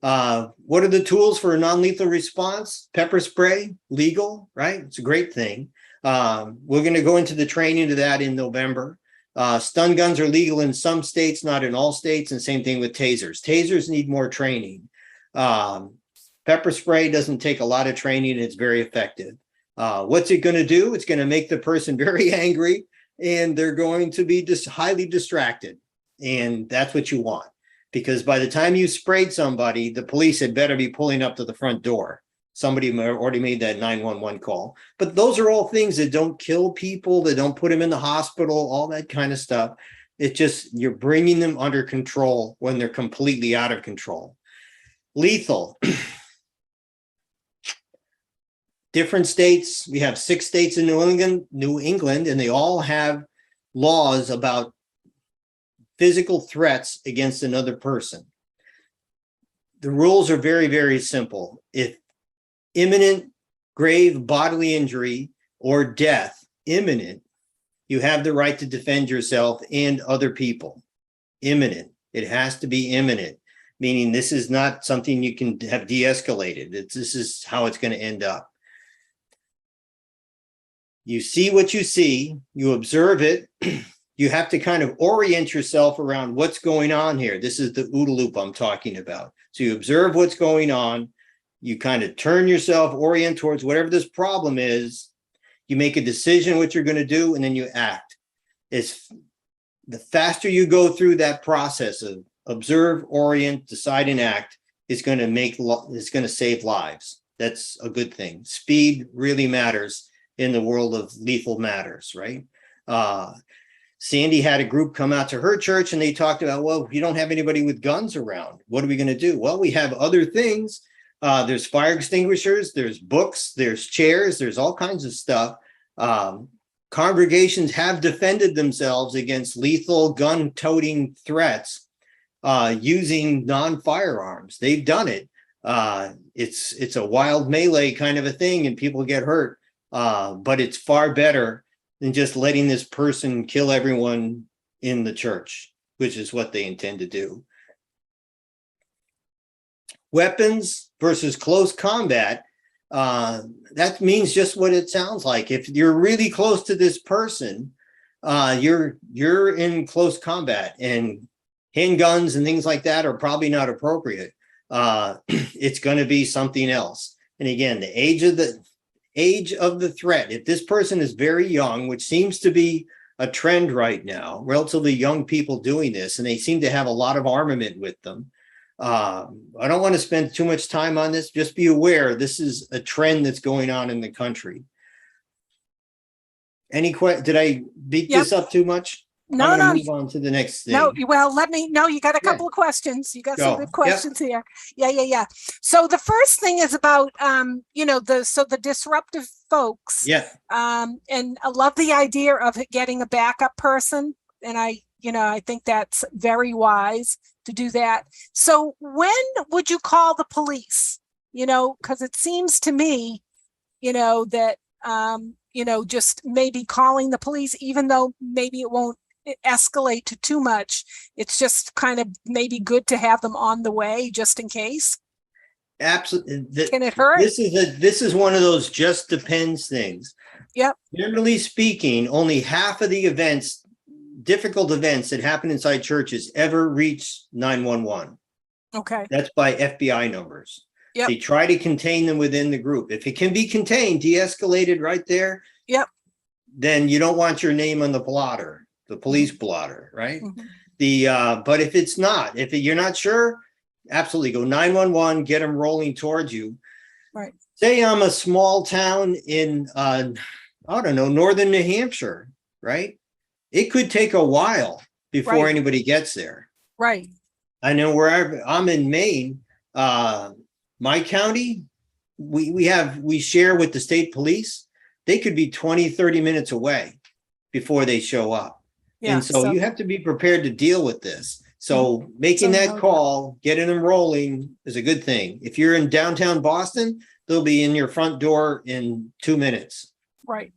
What are the tools for a non-lethal response? Pepper spray, legal, right? It's a great thing. We're going to go into the training to that in November. Stun guns are legal in some states, not in all states, and same thing with tasers. Tasers need more training. Pepper spray doesn't take a lot of training, and it's very effective. What's it going to do? It's going to make the person very angry, and they're going to be highly distracted. And that's what you want, because by the time you sprayed somebody, the police had better be pulling up to the front door. Somebody already made that 911 call. But those are all things that don't kill people, that don't put them in the hospital, all that kind of stuff. It's just you're bringing them under control when they're completely out of control. Lethal. Different states. We have 6 states in New England, and they all have laws about physical threats against another person. The rules are very, very simple. If imminent grave bodily injury or death, imminent, you have the right to defend yourself and other people. Imminent. It has to be imminent, meaning this is not something you can have de-escalated. This is how it's going to end up. You see what you see, you observe it. You have to kind of orient yourself around what's going on here. This is the OODA loop I'm talking about. So you observe what's going on. You kind of turn yourself, orient towards whatever this problem is. You make a decision what you're going to do, and then you act. It's the faster you go through that process of observe, orient, decide, and act is going to save lives. That's a good thing. Speed really matters in the world of lethal matters, right? Sandy had a group come out to her church and they talked about, well, you don't have anybody with guns around. What are we going to do? Well, we have other things. There's fire extinguishers, there's books, there's chairs, there's all kinds of stuff. Congregations have defended themselves against lethal gun-toting threats using non-firearms. They've done it. It's a wild melee kind of a thing and people get hurt, but it's far better than just letting this person kill everyone in the church, which is what they intend to do. Weapons versus close combat, that means just what it sounds like. If you're really close to this person, you're in close combat, and handguns and things like that are probably not appropriate. It's going to be something else. And again, the age of the threat. If this person is very young, which seems to be a trend right now, relatively young people doing this, and they seem to have a lot of armament with them. I don't want to spend too much time on this. Just be aware, this is a trend that's going on in the country. Did I beat this up too much? No, I'm no. move on to the next thing. No, well, you got a couple of questions. You got some good questions here. Yeah. So the first thing is about, the disruptive folks. Yeah. And I love the idea of getting a backup person. And I think that's very wise to do that. So when would you call the police? Because it seems to me, that, just maybe calling the police, even though maybe it won't escalate to too much, it's just kind of maybe good to have them on the way just in case. Absolutely. Can it hurt? This is one of those just depends things. Yep. Generally speaking, only half of the difficult events that happen inside churches ever reach 911. Okay. That's by FBI numbers. Yep. They try to contain them within the group. If it can be contained, de-escalated right there, yep, then you don't want your name on the blotter, the police blotter, right? Mm-hmm. But if it's not, if you're not sure, absolutely go 911, get them rolling towards you. Right. Say I'm a small town in, northern New Hampshire, right? It could take a while before anybody gets there. Right. I know where I'm in Maine, my county, we share with the state police. They could be 20, 30 minutes away before they show up. Yeah, and so you have to be prepared to deal with this. So making that call, getting them rolling is a good thing. If you're in downtown Boston, they'll be in your front door in 2 minutes. Right.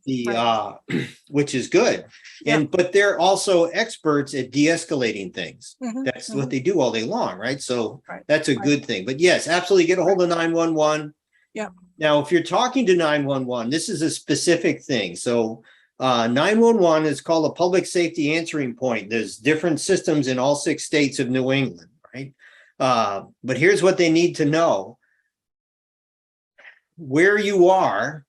Which is good. Yeah. But they're also experts at de-escalating things. Mm-hmm. That's what they do all day long, right? So that's a good thing. But yes, absolutely get a hold of 911. Yeah. Now, if you're talking to 911, this is a specific thing. So 911 is called a public safety answering point. There's different systems in all 6 states of New England, right? But here's what they need to know. Where you are,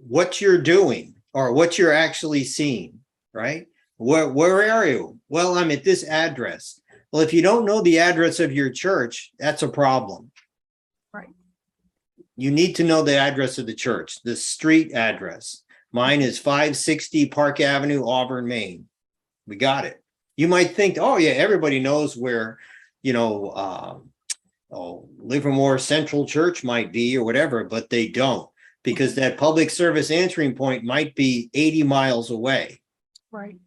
what you're doing, or what you're actually seeing, right? Where are you? Well, I'm at this address. Well, if you don't know the address of your church, that's a problem. Right. You need to know the address of the church, the street address. Mine is 560 Park Avenue, Auburn, Maine. We got it. You might think, oh yeah, everybody knows where, Livermore Central Church might be or whatever, but they don't, because that public service answering point might be 80 miles away. Right.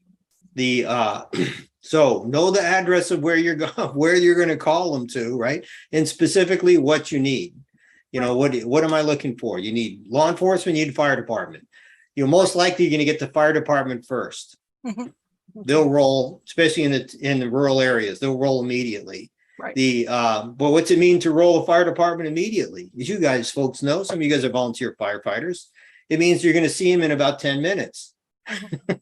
So know the address of where you're going to call them to, right? And specifically what you need. What am I looking for? You need law enforcement, you need fire department. You're most likely going to get the fire department first. Mm-hmm. They'll roll, especially in the rural areas, they'll roll immediately. Right. But what's it mean to roll a fire department immediately? As you guys folks know, some of you guys are volunteer firefighters. It means you're going to see them in about 10 minutes. Mm-hmm.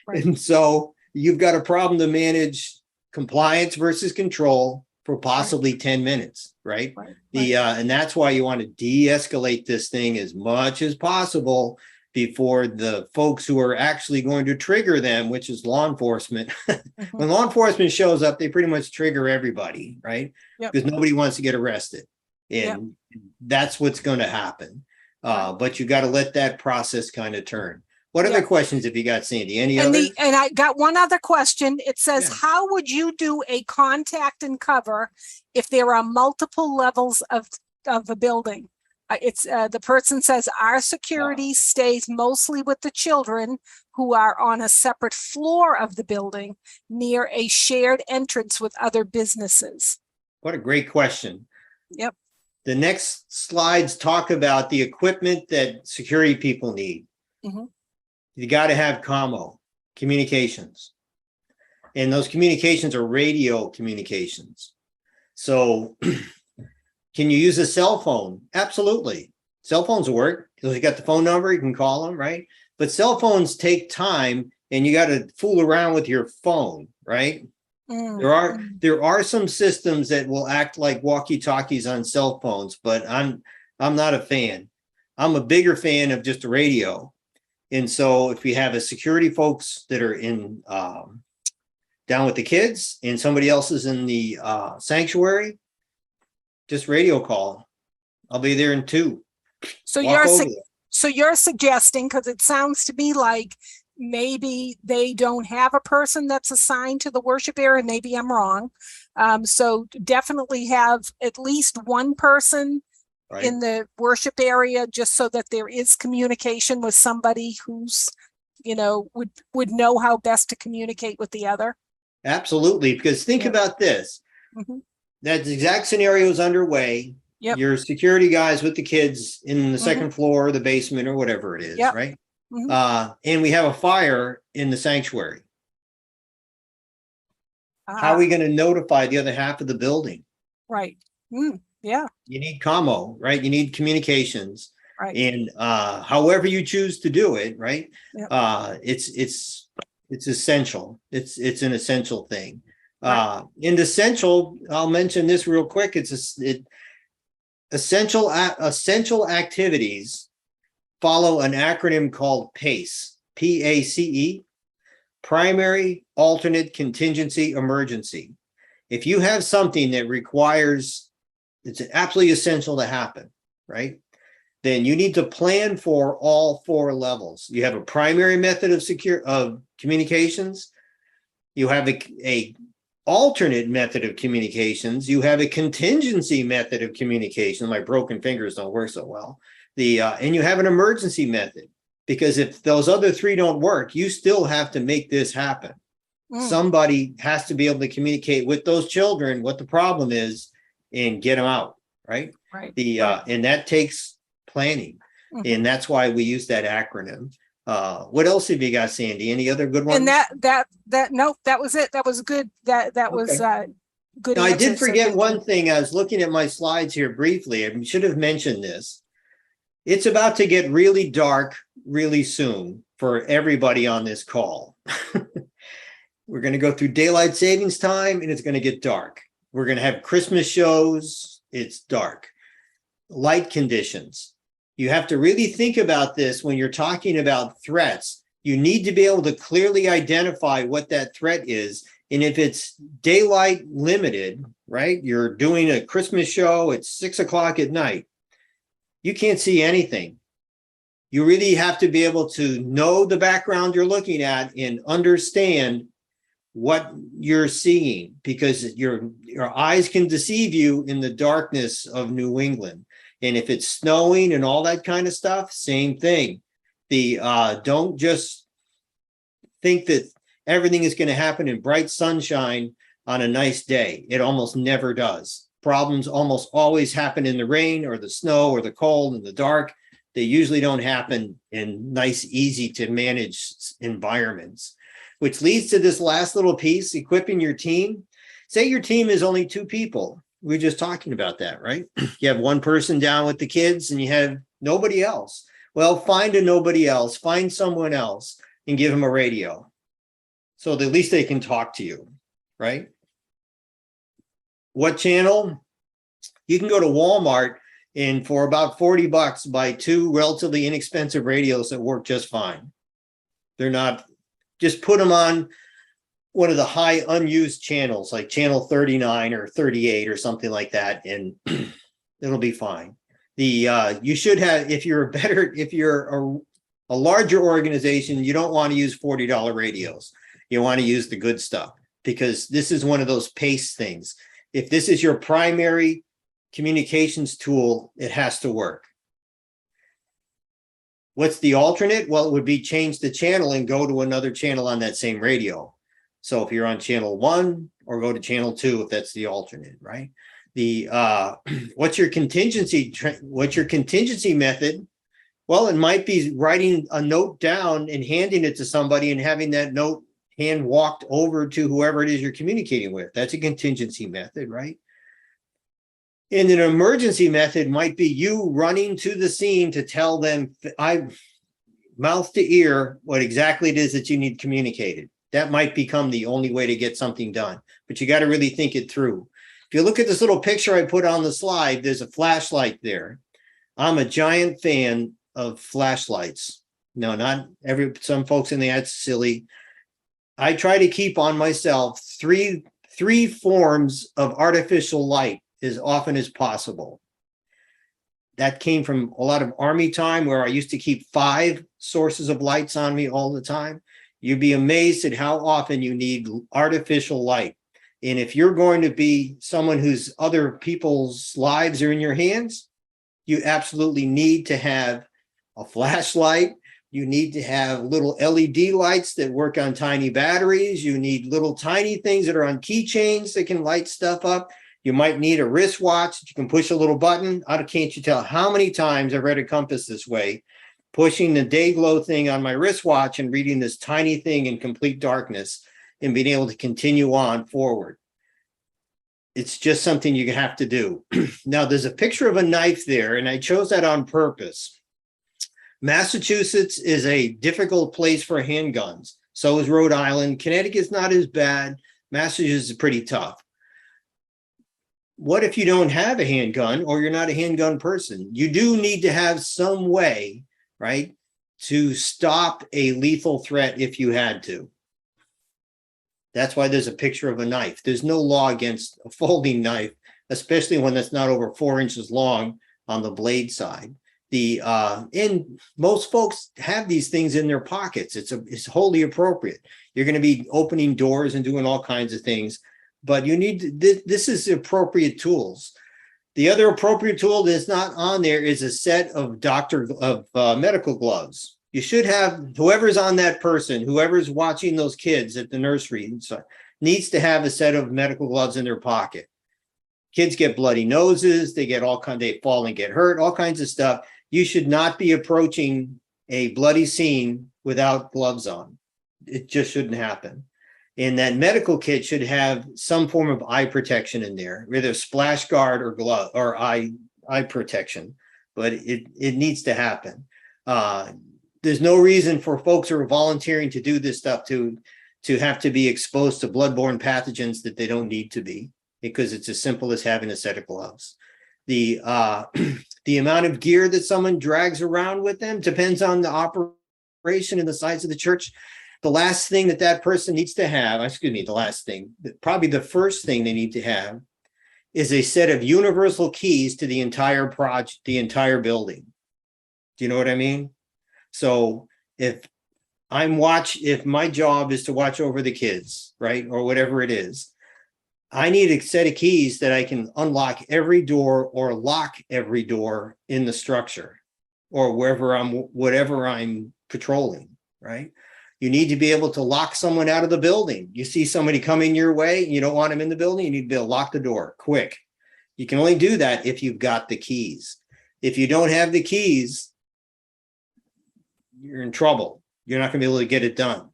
Right. And so you've got a problem to manage compliance versus control for possibly 10 minutes, right? And that's why you want to de-escalate this thing as much as possible before the folks who are actually going to trigger them, which is law enforcement. Mhm. When law enforcement shows up, they pretty much trigger everybody, right? Yep. Because nobody wants to get arrested. Yep. And that's what's going to happen. But you got to let that process kind of turn. What other Yep. questions have you got, Sandy? Any And other? and I got one other question. It says, Yeah. how would you do a contact and cover if there are multiple levels of a building? The person says, our security stays mostly with the children who are on a separate floor of the building near a shared entrance with other businesses. What a great question. Yep. The next slides talk about the equipment that security people need. Mhm. You got to have commo, communications. And those communications are radio communications. So can you use a cell phone? Absolutely. Cell phones work. Because you got the phone number, you can call them, right? But cell phones take time and you got to fool around with your phone, right? Mm. There are some systems that will act like walkie-talkies on cell phones, but I'm not a fan. I'm a bigger fan of just a radio. And so if we have a security folks that are in down with the kids and somebody else is in the sanctuary, just radio call. I'll be there in 2. So Walk over there. so you're suggesting, because it sounds to me like maybe they don't have a person that's assigned to the worship area. Maybe I'm wrong. So definitely have at least one person Right. in the worship area, just so that there is communication with somebody who's, would know how best to communicate with the other. Absolutely. Because think Yep. about this. Mhm. That exact scenario is underway. Yep. Your security guys with the kids in the Mhm. second floor, or the basement, or whatever it is, Yep. right? Mhm. And we have a fire in the sanctuary. How are we going to notify the other half of the building? Right. Yeah. You need commo, right? You need communications. Right. And however you choose to do it, right? Yep. It's essential. It's an essential thing. Right. And essential, I'll mention this real quick. Essential activities follow an acronym called PACE, PACE, primary, alternate, contingency, emergency. If you have something that requires, it's absolutely essential to happen, right? Then you need to plan for all 4 levels. You have a primary method of communications. You have a alternate method of communications. You have a contingency method of communication. My broken fingers don't work so well. And you have an emergency method, because if those other 3 don't work, you still have to make this happen. Somebody has to be able to communicate with those children what the problem is and get them out, right? Right. And that takes planning. Mhm. And that's why we use that acronym. What else have you got, Sandy? Any other good ones? And nope, that was it. That was good. That was good. Now, I answer. did So forget thank one you. thing. I was looking at my slides here briefly. I should have mentioned this. It's about to get really dark really soon for everybody on this call. We're going to go through daylight savings time and it's going to get dark. We're going to have Christmas shows. It's dark. Light conditions. You have to really think about this when you're talking about threats. You need to be able to clearly identify what that threat is. And if it's daylight limited, right? You're doing a Christmas show at 6 o'clock at night. You can't see anything. You really have to be able to know the background you're looking at and understand what you're seeing, because your eyes can deceive you in the darkness of New England. And if it's snowing and all that kind of stuff, same thing. Don't just think that everything is going to happen in bright sunshine on a nice day. It almost never does. Problems almost always happen in the rain or the snow or the cold and the dark. They usually don't happen in nice, easy to manage environments, which leads to this last little piece, equipping your team. Say your team is only 2 people. We were just talking about that, right? You have one person down with the kids and you have nobody else. Well, find nobody else, find someone else and give them a radio. So that at least they can talk to you, right? What channel? You can go to Walmart And for about 40 bucks, buy two relatively inexpensive radios that work just fine. They're not, just put them on one of the high unused channels, like channel 39 or 38 or something like that, and it'll be fine. You should have, if you're a larger organization, you don't want to use $40 radios. You want to use the good stuff, because this is one of those pace things. If this is your primary communications tool, it has to work. What's the alternate? Well, it would be change the channel and go to another channel on that same radio. So if you're on channel 1, or go to channel 2 if that's the alternate, right? What's your contingency method? Well, it might be writing a note down and handing it to somebody and having that note hand walked over to whoever it is you're communicating with. That's a contingency method, right? And an emergency method might be you running to the scene to tell them, mouth to ear, what exactly it is that you need communicated. That might become the only way to get something done, but you got to really think it through. If you look at this little picture I put on the slide, there's a flashlight there. I'm a giant fan of flashlights. No, not some folks in the that's silly. I try to keep on myself three forms of artificial light as often as possible. That came from a lot of Army time, where I used to keep 5 sources of lights on me all the time. You'd be amazed at how often you need artificial light. And if you're going to be someone whose other people's lives are in your hands, you absolutely need to have a flashlight. You need to have little LED lights that work on tiny batteries. You need little tiny things that are on keychains that can light stuff up. You might need a wristwatch that you can push a little button. Can't you tell how many times I've read a compass this way, pushing the day glow thing on my wristwatch and reading this tiny thing in complete darkness and being able to continue on forward. It's just something you have to do. Now, there's a picture of a knife there, and I chose that on purpose. Massachusetts is a difficult place for handguns. So is Rhode Island. Connecticut's not as bad. Massachusetts is pretty tough. What if you don't have a handgun, or you're not a handgun person? You do need to have some way, right, to stop a lethal threat if you had to. That's why there's a picture of a knife. There's no law against a folding knife, especially one that's not over 4 inches long on the blade side. And most folks have these things in their pockets. It's wholly appropriate. You're going to be opening doors and doing all kinds of things, but you need this is appropriate tools. The other appropriate tool that's not on there is a set of medical gloves. You should have, whoever's on that person, whoever's watching those kids at the nursery, needs to have a set of medical gloves in their pocket. Kids get bloody noses, they fall and get hurt, all kinds of stuff. You should not be approaching a bloody scene without gloves on. It just shouldn't happen. And that medical kit should have some form of eye protection in there, either splash guard or glove or eye protection, but it needs to happen. There's no reason for folks who are volunteering to do this stuff to have to be exposed to bloodborne pathogens that they don't need to be, because it's as simple as having a set of gloves. The amount of gear that someone drags around with them depends on the operation and the size of the church. The last thing that person needs to have, probably the first thing they need to have is a set of universal keys to the entire project, the entire building. Do you know what I mean? So if my job is to watch over the kids, right, or whatever it is, I need a set of keys that I can unlock every door or lock every door in the structure or whatever I'm patrolling, right? You need to be able to lock someone out of the building. You see somebody coming your way, you don't want them in the building, you need to be able to lock the door quick. You can only do that if you've got the keys. If you don't have the keys, you're in trouble. You're not going to be able to get it done.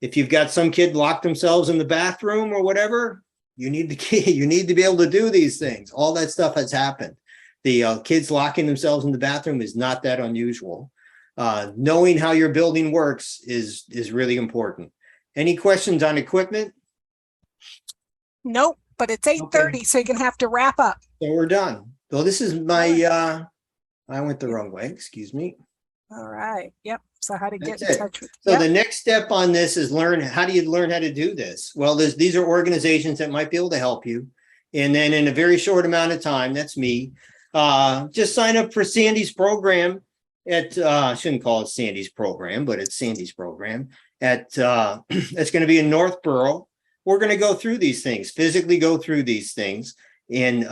If you've got some kid locked themselves in the bathroom or whatever, you need the key. You need to be able to do these things. All that stuff has happened. The kids locking themselves in the bathroom is not that unusual. Knowing how your building works is really important. Any questions on equipment? Nope, but it's 8:30, so you're going to have to wrap up. So we're done. So this is my, I went the wrong way, excuse me. All right. Yep. So how to get That's in it. touch with. So Yep. the next step on this is how do you learn how to do this? Well, these are organizations that might be able to help you. And then in a very short amount of time, that's me, just sign up for Sandy's program at, I shouldn't call it Sandy's program, but it's Sandy's program at, it's going to be in Northborough. We're going to go through these things, physically go through these things. And